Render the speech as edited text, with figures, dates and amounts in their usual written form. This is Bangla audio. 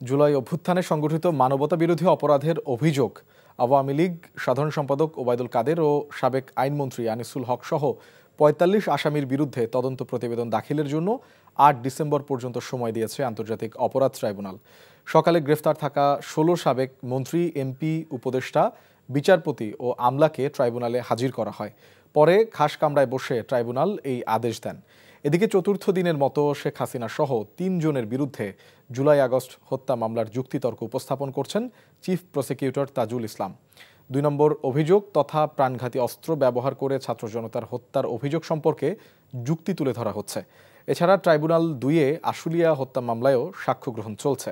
জুলাই অভ্যুত্থানে সংগঠিত মানবতাবিরোধী অপরাধের অভিযোগ আওয়ামী লীগ সাধারণ সম্পাদক ওবায়দুল কাদের ও সাবেক আইনমন্ত্রী আনিসুল হক সহ ৪৫ আসামির বিরুদ্ধে তদন্ত প্রতিবেদন দাখিলের জন্য ৮ ডিসেম্বর পর্যন্ত সময় দিয়েছে আন্তর্জাতিক অপরাধ ট্রাইব্যুনাল। সকালে গ্রেফতার থাকা ১৬ সাবেক মন্ত্রী, এমপি, উপদেষ্টা, বিচারপতি ও আমলাকে ট্রাইব্যুনালে হাজির করা হয়। পরে খাস কামরায় বসে ট্রাইব্যুনাল এই আদেশ দেন। এদিকে চতুর্থ দিনের মতো শেখ হাসিনা সহ ৩ জনের বিরুদ্ধে জুলাই আগস্ট হত্যা মামলার যুক্তিতর্ক উপস্থাপন করছেন চিফ প্রসিকিউটর তাজুল ইসলাম। ২ নম্বর অভিযোগ তথা প্রাণঘাতী অস্ত্র ব্যবহার করে ছাত্র জনতার হত্যার অভিযোগ সম্পর্কে যুক্তি তুলে ধরা হচ্ছে। এছাড়া ট্রাইব্যুনাল ২-এ আশুলিয়া হত্যা মামলায়ও সাক্ষ্য গ্রহণ চলছে।